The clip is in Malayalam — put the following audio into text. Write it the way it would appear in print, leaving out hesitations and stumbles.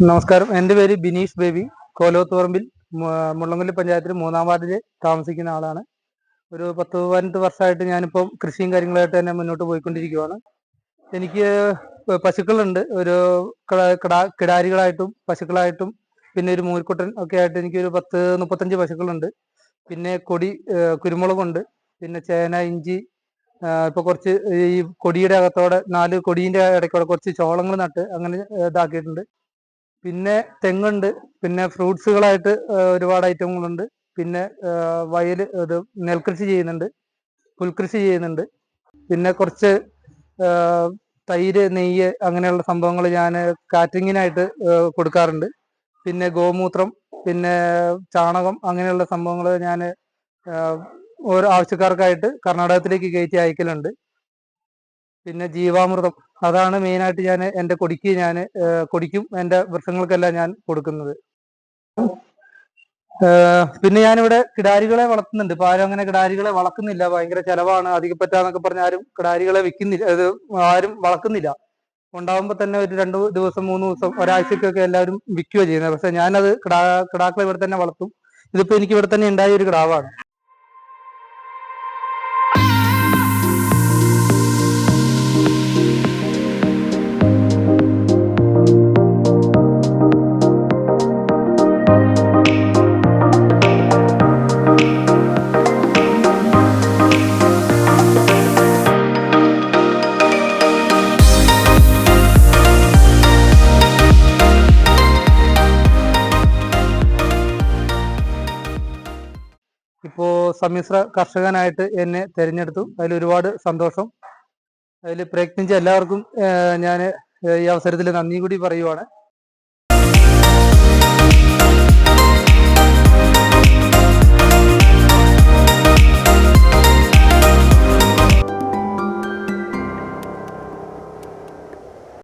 നമസ്കാരം. എൻ്റെ പേര് ബിനീഷ് ബേബി. കോലോത്തുപറമ്പിൽ മുള്ളംകൊല്ലി പഞ്ചായത്തിൽ 3-ാം വാർഡിൽ താമസിക്കുന്ന ആളാണ്. ഒരു 10-15 വർഷമായിട്ട് ഞാനിപ്പം കൃഷിയും കാര്യങ്ങളായിട്ട് തന്നെ മുന്നോട്ട് പോയിക്കൊണ്ടിരിക്കുകയാണ്. എനിക്ക് പശുക്കളുണ്ട്. ഒരു കിടാരികളായിട്ടും പശുക്കളായിട്ടും പിന്നെ ഒരു മൂരിക്കുട്ടൻ ഒക്കെ ആയിട്ട് എനിക്കൊരു 10-35 പശുക്കളുണ്ട്. പിന്നെ കുരുമുളകുണ്ട്, പിന്നെ ചേന, ഇഞ്ചി, ഇപ്പൊ കുറച്ച് ഈ കൊടിയുടെ അകത്തോടെ 4 കൊടീൻ്റെ ഇടയ്ക്കൂടെ കുറച്ച് ചോളങ്ങൾ നട്ട് അങ്ങനെ ഇതാക്കിയിട്ടുണ്ട്. പിന്നെ തെങ്ങുണ്ട്, പിന്നെ ഫ്രൂട്ട്സുകളായിട്ട് ഒരുപാട് ഐറ്റങ്ങളുണ്ട്. പിന്നെ ഇത് നെൽകൃഷി ചെയ്യുന്നുണ്ട്, പുൽകൃഷി ചെയ്യുന്നുണ്ട്. പിന്നെ കുറച്ച് തൈര്, നെയ്യ് അങ്ങനെയുള്ള സംഭവങ്ങൾ ഞാൻ കാറ്ററിങ്ങിനായിട്ട് കൊടുക്കാറുണ്ട്. പിന്നെ ഗോമൂത്രം, പിന്നെ ചാണകം അങ്ങനെയുള്ള സംഭവങ്ങൾ ഞാൻ ഓരോ ആവശ്യക്കാർക്കായിട്ട് കർണാടകത്തിലേക്ക് കയറ്റി അയക്കലുണ്ട്. പിന്നെ ജീവാമൃതം, അതാണ് മെയിനായിട്ട് ഞാൻ എൻ്റെ കൊടിക്കും എൻ്റെ വൃക്ഷങ്ങൾക്കെല്ലാം ഞാൻ കൊടുക്കുന്നത്. പിന്നെ ഞാനിവിടെ കിടാരികളെ വളർത്തുന്നുണ്ട്. ഇപ്പൊ ആരും അങ്ങനെ കിടാരികളെ വളർത്തുന്നില്ല, ഭയങ്കര ചെലവാണ്, അധികപ്പറ്റാന്നൊക്കെ പറഞ്ഞ ആരും കിടാരികളെ വിൽക്കുന്നില്ല, ആരും വളർത്തുന്നില്ല. ഉണ്ടാവുമ്പോൾ തന്നെ ഒരു 2 ദിവസം 3 ദിവസം ഒരാഴ്ചക്കൊക്കെ എല്ലാവരും വിൽക്കുകയാണ് ചെയ്യുന്നത്. പക്ഷെ ഞാനത് കിടാക്കളെ ഇവിടെ തന്നെ വളർത്തും. ഇതിപ്പോ എനിക്ക് ഇവിടെ തന്നെ ഉണ്ടായ ഒരു കിടാവാണ്. ഇപ്പോ സമ്മിശ്ര കർഷകനായിട്ട് എന്നെ തിരഞ്ഞെടുത്തു. അതിൽ ഒരുപാട് സന്തോഷം. അതിൽ പ്രയത്നിച്ച എല്ലാവർക്കും ഞാൻ ഈ അവസരത്തിൽ നന്ദി കൂടി പറയുവാണ്.